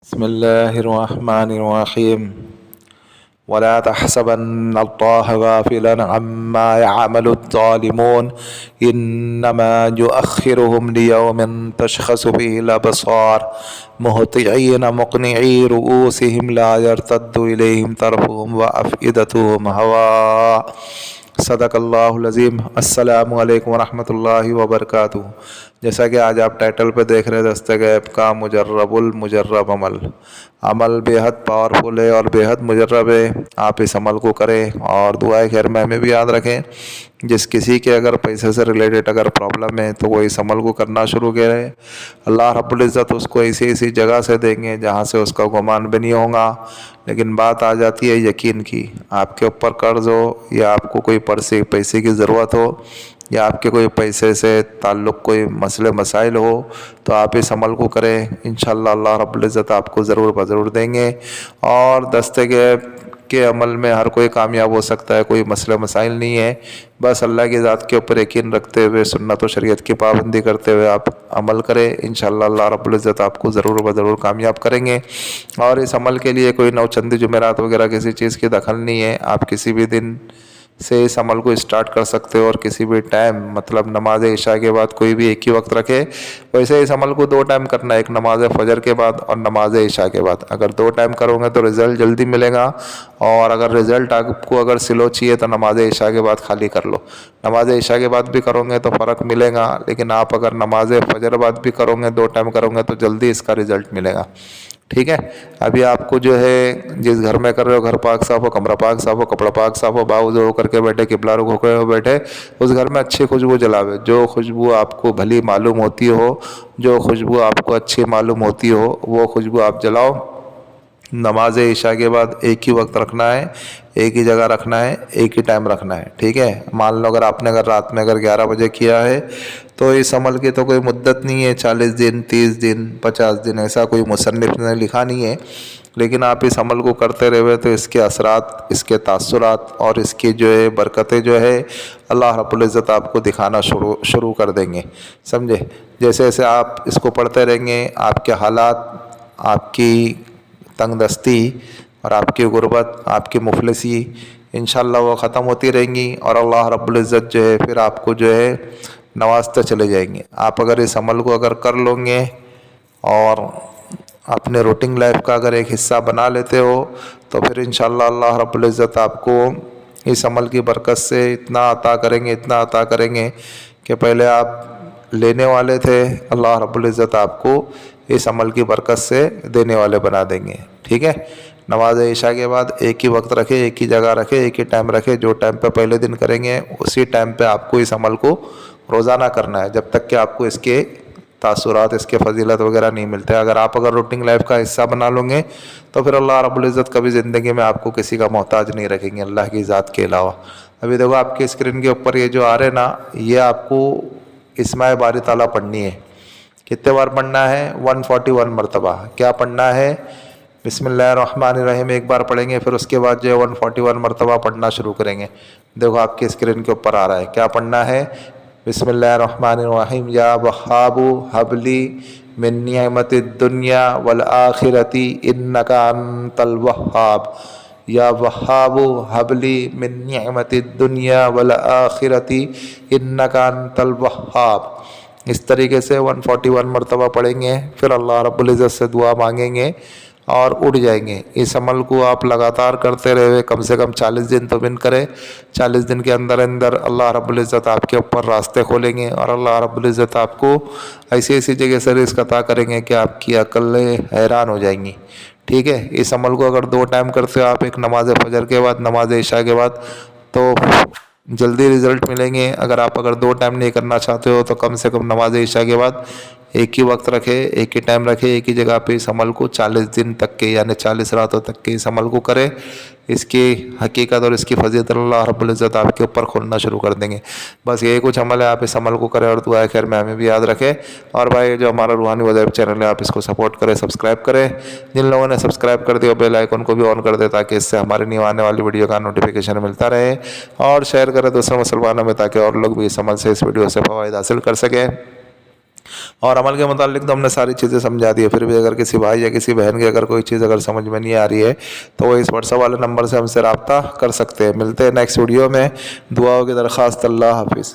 بسم الله الرحمن الرحيم ولا تحسبن الله غافلا عما يعمل الظالمون إنما يؤخرهم ليوم تشخص فيه الأبصار مهطعين مقنعي رؤوسهم لا يرتد إليهم طرفهم وأفئدتهم هواء صدق अल्लाहुल अज़ीम। अस्सलामु अलैकुम वरहमतुल्लाहि वबरकातुहू। जैसा कि आज आप टाइटल पे देख रहे हैं दस्तगैब का मुजर्रबुल मुजर्रब अमल। अमल बेहद पावरफुल है और बेहद मुजर्रब है। आप इस अमल को करें और दुआए खैर में हमें भी याद रखें। जिस किसी के अगर पैसे से रिलेटेड अगर प्रॉब्लम है तो वो इस अमल को करना शुरू करें। अल्लाह रब्बुल इज़्ज़त उसको ऐसी जगह से देंगे जहाँ से उसका गुमान भी नहीं होगा। लेकिन बात आ जाती है यकीन की। आपके ऊपर कर्ज़ हो या आपको कोई पैसे की ज़रूरत हो या आपके कोई पैसे से ताल्लुक़ कोई मसले मसाइल हो तो आप इस अमल को करें। इंशाअल्लाह अल्लाह रब्बुल इज़्ज़त आपको ज़रूर देंगे। और दस्तगैब के अमल में हर कोई कामयाब हो सकता है, कोई मसले मसाइल नहीं है। बस अल्लाह की ज़ात के ऊपर यकीन रखते हुए सुन्नत व शरीयत की पाबंदी करते हुए आप अमल करें। इंशाअल्लाह अल्लाह रब्बुल इज़्ज़त आपको ज़रूर कामयाब करेंगे। और इस अमल के लिए कोई नौचंदी जुमेरात वगैरह किसी चीज़ की दखल नहीं है। आप किसी भी दिन से इस अमल को स्टार्ट कर सकते हो और किसी भी टाइम, मतलब नमाज इशा के बाद कोई भी एक ही वक्त रखे। वैसे इस अमल को 2 टाइम करना है, एक नमाज फजर के बाद और नमाज इशा के बाद। अगर 2 टाइम करोगे तो रिज़ल्ट जल्दी मिलेगा। और अगर रिज़ल्ट आपको अगर स्लो चाहिए तो नमाज इशा के बाद खाली कर लो। नमाज इशा के बाद भी करोगे तो फ़र्क मिलेगा, लेकिन आप अगर नमाज फजर बाद भी करोगे, 2 टाइम करोगे तो जल्दी इसका रिज़ल्ट मिलेगा। ठीक है। अभी आपको जो है जिस घर में कर रहे हो, घर पाक साफ हो, कमरा पाक साफ हो, कपड़ा पाक साफ हो, बावुज़ हो करके बैठे, किबला रुख होकर बैठे, उस घर में अच्छी खुशबू जलावे। जो खुशबू आपको भली मालूम होती हो, जो खुशबू आपको अच्छी मालूम होती हो, वो खुशबू आप जलाओ। नमाज इशा के बाद एक ही वक्त रखना है, एक ही जगह रखना है, एक ही टाइम रखना है। ठीक है। मान लो अगर आपने अगर रात में अगर 11 बजे किया है तो इस अमल की तो कोई मुद्दत नहीं है, 40 दिन, 30 दिन, 50 दिन, ऐसा कोई मुसन्निफ ने लिखा नहीं है। लेकिन आप इस अमल को करते रहे तो इसके असरात, इसके तासुरात और इसकी जो है बरकतें जो है अल्लाह रब्बुल इज़्ज़त आपको दिखाना शुरू कर देंगे। समझे। जैसे जैसे आप इसको पढ़ते रहेंगे आपके हालात, आपकी तंगदस्ती और आपकी गुर्बत, आपकी मुफलिसी इंशाअल्लाह वो ख़त्म होती रहेंगी और अल्लाह रब्बुल इज़्ज़त जो है फिर आपको जो है नवाजते चले जाएंगे। आप अगर इस अमल को अगर कर लोगे और अपने रूटीन लाइफ का अगर एक हिस्सा बना लेते हो तो फिर इंशाअल्लाह अल्लाह रब्बुल इज़्ज़त आपको इस अमल की बरकत से इतना अता करेंगे कि पहले आप लेने वाले थे, अल्लाह रब्बुल इज़्ज़त आपको इस अमल की बरकत से देने वाले बना देंगे। ठीक है। नमाज इशा के बाद एक ही वक्त रखे, एक ही जगह रखे, एक ही टाइम रखे। जो टाइम पे पहले दिन करेंगे उसी टाइम पे आपको इस अमल को रोज़ाना करना है, जब तक कि आपको इसके तासुरात, इसके फजीलत वगैरह नहीं मिलते। अगर रूटीन लाइफ का हिस्सा बना लोगे तो फिर अल्लाह रब्बुल इज़्ज़त कभी ज़िंदगी में आपको किसी का मोहताज नहीं रखेंगे अल्लाह की ज़ात के अलावा। अभी देखो आपके स्क्रीन के ऊपर ये जो आ रहे ना, ये आपको इस्माए बारी ताला पढ़नी है। कितने बार पढ़ना है? 141 मरतबा। क्या पढ़ना है? बिस्मिल्लाहिर्रहमानिर्रहीम एक बार पढ़ेंगे, फिर उसके बाद जो है 141 मरतबा पढ़ना शुरू करेंगे। देखो आपके स्क्रीन के ऊपर आ रहा है। क्या पढ़ना है? बिस्मिल्लाहिर्रहमानिर्रहीम या वहाबु हबली मिन निअमतिद दुनिया वल आखिरती इन्नका अंतल वहाब। या वहाबु हबली मिन निअमतिद दुनिया वल आखिरती इन्नका अंतल वहाब। इस तरीके से 141 मरतबा पढ़ेंगे, फिर अल्लाह रब्बुल इज़्ज़त से दुआ मांगेंगे और उठ जाएंगे। इस अमल को आप लगातार करते रहे, कम से कम 40 दिन तो बिन करें। 40 दिन के अंदर अल्लाह रब्बुल इज़्ज़त आपके ऊपर रास्ते खोलेंगे और अल्लाह रब्बुल इज़्ज़त आपको ऐसी जगह से रिज़्क़ अता करेंगे कि आपकी अक़लें हैरान हो जाएंगी। ठीक है। इस अमल को अगर 2 टाइम करते हो आप, एक नमाज फजर के बाद, नमाज इशा के बाद, तो जल्दी रिज़ल्ट मिलेंगे। अगर 2 टाइम नहीं करना चाहते हो तो कम से कम नमाज इशा के बाद एक ही वक्त रखे, एक ही टाइम रखे, एक ही जगह पे इस अमल को 40 दिन तक के यानी 40 रातों तक के इस अमल को करें। इसकी हकीकत और इसकी फजीलत अल्लाह रब्बुल इज़्ज़त आपके ऊपर खोलना शुरू कर देंगे। बस यही कुछ अमल है, आप इस अमल को करें और दुआ खैर में हमें भी याद रखें। और भाई जो हमारा रूहानी वज़ाइफ चैनल है आप इसको सपोर्ट करें, सब्सक्राइब करें। जिन लोगों ने सब्सक्राइब कर दिया बेल आइकन को भी ऑन कर दे ताकि इससे हमारे न्यू आने वाली वीडियो का नोटिफिकेशन मिलता रहे। और शेयर करें दूसरे मुसलमानों में ताकि और लोग भी इस अमल से, इस वीडियो से फ़वाइद हासिल कर सकें। اور عمل کے متعلق تو ہم نے ساری چیزیں سمجھا دی ہے. پھر بھی اگر کسی بھائی یا کسی بہن کی اگر کوئی چیز اگر سمجھ میں نہیں آ رہی ہے تو وہ اس واٹسپ والے نمبر سے ہم سے رابطہ کر سکتے ہیں. ملتے ہیں نیکسٹ ویڈیو میں. دعاؤں کی درخواست. اللہ حافظ.